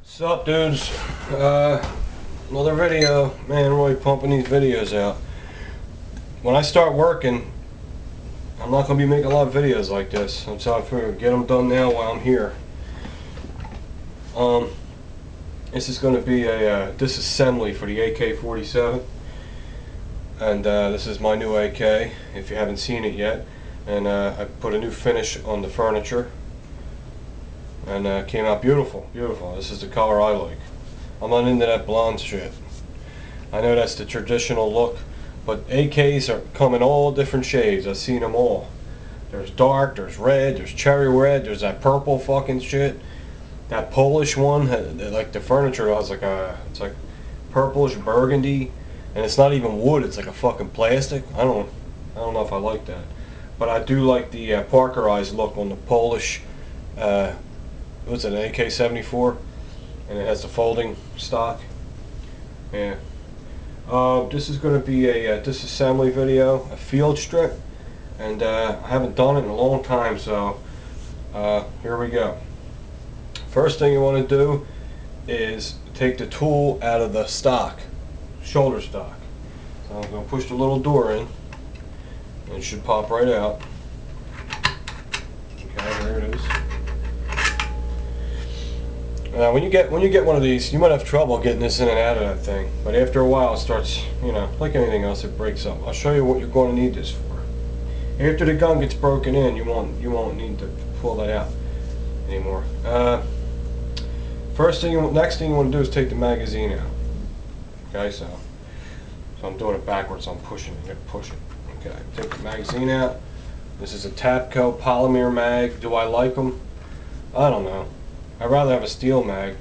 What's up, dudes? Another video. Man, I'm really pumping these videos out. When I start working, I'm not going to be making a lot of videos like this. So I figure get them done now while I'm here. This is going to be a disassembly for the AK-47. And this is my new AK, if you haven't seen it yet. And I put a new finish on the furniture. And came out beautiful, beautiful. This is the color I like. I'm not into that blonde shit. I know that's the traditional look, but AKs come in all different shades. I've seen them all. There's dark, there's red, there's cherry red, there's that purple fucking shit. That Polish one, like the furniture, it's like purplish burgundy, and it's not even wood. It's like a fucking plastic. I don't know if I like that, but I do like the Parkerized look on the Polish. What's it, an AK-74, and it has the folding stock. Yeah. This is going to be a disassembly video, a field strip, and I haven't done it in a long time, so here we go. First thing you want to do is take the tool out of the stock, shoulder stock. So I'm going to push the little door in, and it should pop right out. Okay, there it is. Now, when you get one of these, you might have trouble getting this in and out of that thing. But after a while, it starts, you know, like anything else, it breaks up. I'll show you what you're going to need this for. After the gun gets broken in, you won't need to pull that out anymore. Next thing you want to do is take the magazine out. Okay, so I'm doing it backwards. I'm pushing. You got to push it. Okay, take the magazine out. This is a Tapco Polymer Mag. Do I like them? I don't know. I'd rather have a steel mag.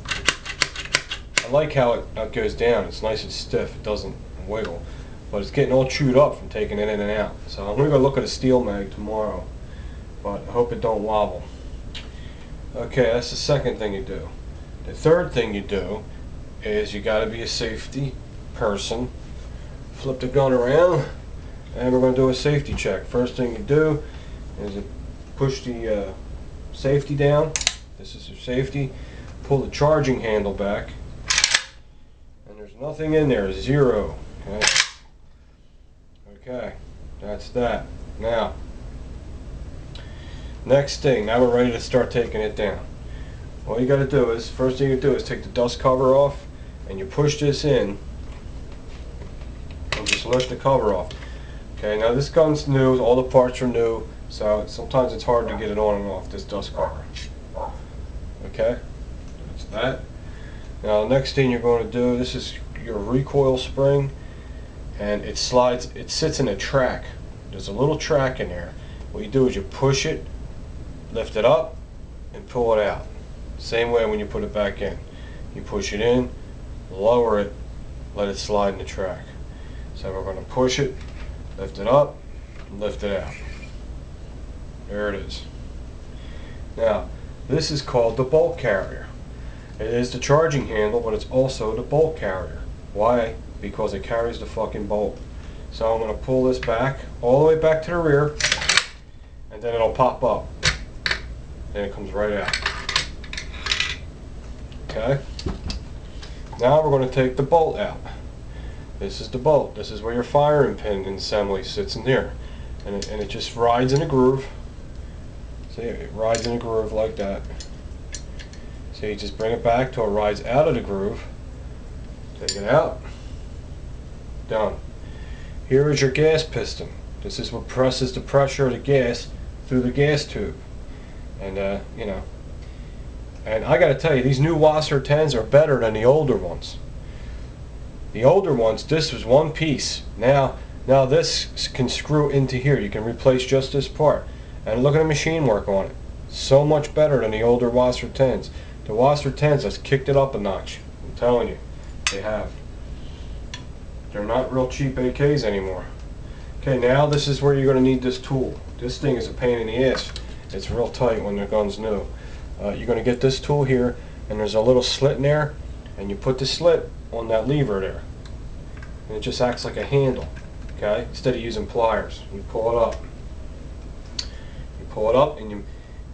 I like how it goes down. It's nice and stiff. It doesn't wiggle. But it's getting all chewed up from taking it in and out. So I'm going to go look at a steel mag tomorrow. But I hope it don't wobble. Okay, that's the second thing you do. The third thing you do is you got to be a safety person. Flip the gun around, and we're going to do a safety check. First thing you do is you push the safety down. This is your safety. Pull the charging handle back, and there's nothing in there. Zero. Okay, that's that. Now, next thing. Now we're ready to start taking it down. All you got to do is, first thing you do is take the dust cover off, and you push this in, and just lift the cover off. Okay, now this gun's new. All the parts are new, so sometimes it's hard to get it on and off this dust cover. Okay, that's that. Now, the next thing you're going to do, this is your recoil spring, and it slides, it sits in a track. There's a little track in there. What you do is you push it, lift it up, and pull it out. Same way when you put it back in. You push it in, lower it, let it slide in the track. So we're going to push it, lift it up, and lift it out. There it is. Now, this is called the bolt carrier. It is the charging handle, but it's also the bolt carrier. Why? Because it carries the fucking bolt. So I'm going to pull this back, all the way back to the rear, and then it'll pop up. Then it comes right out. Okay? Now we're going to take the bolt out. This is the bolt. This is where your firing pin assembly sits in here. And it just rides in a groove. See, it rides in a groove like that. So you just bring it back till it rides out of the groove. Take it out. Done. Here is your gas piston. This is what presses the pressure of the gas through the gas tube. And you know, and I got to tell you, these new Wasser 10s are better than the older ones. The older ones, this was one piece. Now this can screw into here. You can replace just this part. And look at the machine work on it. So much better than the older Wasser 10s. The Wasser 10s has kicked it up a notch. I'm telling you, they have. They're not real cheap AKs anymore. Okay, now this is where you're going to need this tool. This thing is a pain in the ass. It's real tight when the gun's new. You're going to get this tool here, and there's a little slit in there, and you put the slit on that lever there. And it just acts like a handle. Okay, instead of using pliers. You pull it up. Pull it up, and you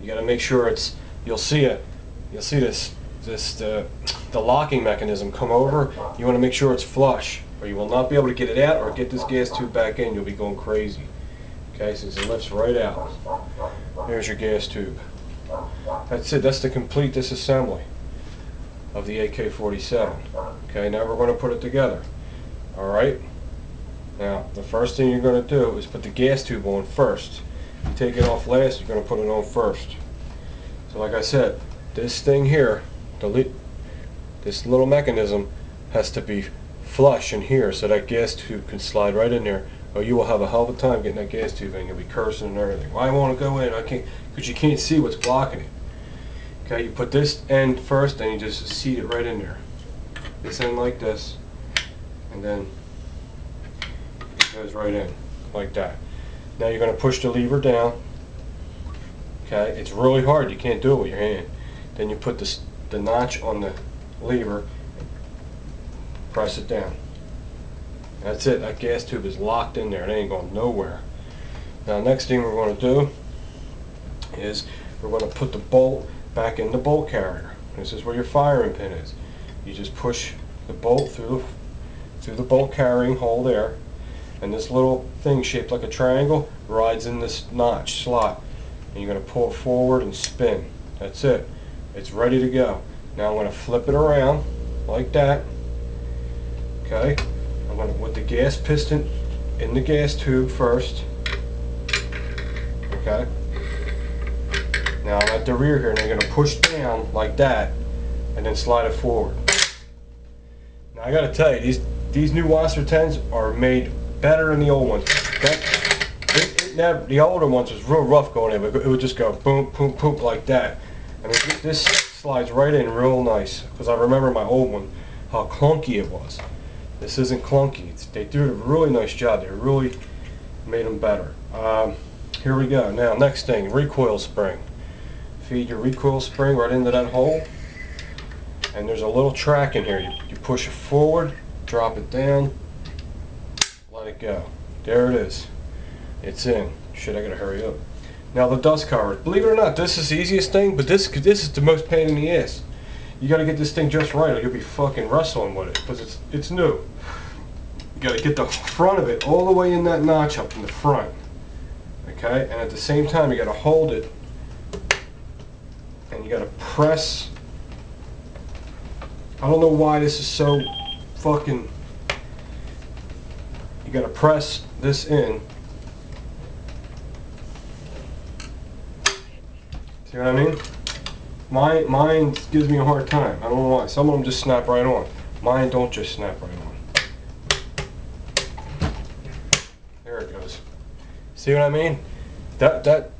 got to make sure it's. You'll see this the locking mechanism come over, you want to make sure it's flush, or you will not be able to get it out or get this gas tube back in. You'll be going crazy. Okay, since it lifts right out. There's your gas tube. That's it. That's the complete disassembly of the AK-47. Okay, now we're going to put it together. Alright? Now, the first thing you're going to do is put the gas tube on first. You take it off last, you're going to put it on first. So like I said, this thing here, this little mechanism has to be flush in here so that gas tube can slide right in there, or you will have a hell of a time getting that gas tube in. You'll be cursing and everything. Why won't it go in? I can't, because you can't see what's blocking it. Okay, you put this end first and you just seat it right in there. This end like this, and then it goes right in like that. Now you're going to push the lever down. Okay, it's really hard. You can't do it with your hand. Then you put the notch on the lever, press it down. That's it. That gas tube is locked in there. It ain't going nowhere. Now next thing we're going to do is we're going to put the bolt back in the bolt carrier. This is where your firing pin is. You just push the bolt through the bolt carrying hole there, and this little thing shaped like a triangle rides in this notch slot, and you're going to pull it forward and spin. That's it. It's ready to go. Now I'm going to flip it around like that. Okay, I'm going to put the gas piston in the gas tube first. Okay, now I'm at the rear here, and I'm going to push down like that and then slide it forward. Now I got to tell you, these new Wasser 10s are made better than the old ones. Okay? The older ones was real rough going in, but it would just go boom, boom, boom like that. I mean, this slides right in real nice, because I remember my old one, how clunky it was. This isn't clunky. They did a really nice job. They really made them better. Here we go. Now, next thing, recoil spring. Feed your recoil spring right into that hole, and there's a little track in here. You push it forward, drop it down, let it go. There it is. It's in. Shit, I gotta hurry up. Now the dust cover. Believe it or not, this is the easiest thing, but this is the most pain in the ass. You gotta get this thing just right, or you'll be fucking wrestling with it, because it's new. You gotta get the front of it all the way in that notch up in the front. Okay, and at the same time you gotta hold it, and you gotta press. I don't know why this is so fucking. You gotta press this in. See what I mean? Mine gives me a hard time. I don't know why. Some of them just snap right on. Mine don't just snap right on. There it goes. See what I mean? That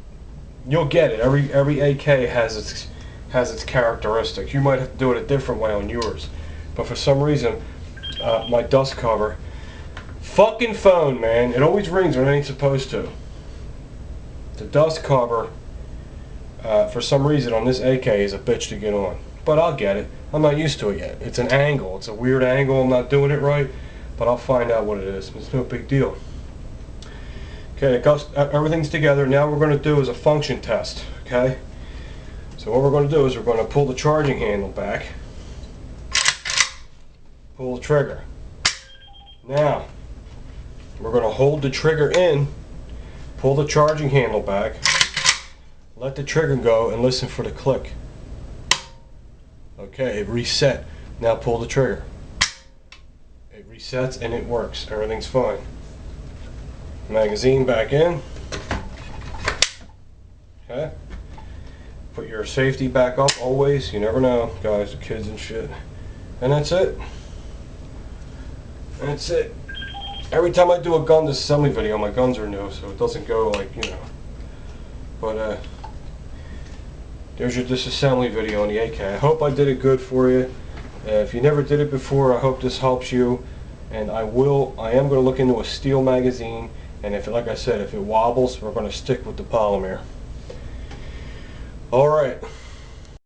you'll get it. Every AK has its characteristics. You might have to do it a different way on yours, but for some reason, my dust cover, fucking phone, man, it always rings when it ain't supposed to. The dust cover, for some reason on this AK is a bitch to get on, but I'll get it. I'm not used to it yet. It's an angle. It's a weird angle. I'm not doing it right, but I'll find out what it is. It's no big deal. Okay, everything's together. Now what we're going to do is a function test. Okay, so what we're going to do is we're going to pull the charging handle back, pull the trigger. Now we're going to hold the trigger in, pull the charging handle back, let the trigger go, and listen for the click. Okay, it reset. Now pull the trigger. It resets and it works. Everything's fine. Magazine back in. Okay. Put your safety back up always. You never know, guys, the kids and shit. And that's it. That's it. Every time I do a gun disassembly video, my guns are new, so it doesn't go like, you know. But there's your disassembly video on the AK. I hope I did it good for you. If you never did it before, I hope this helps you. And I am going to look into a steel magazine. And if, like I said, if it wobbles, we're going to stick with the polymer. All right.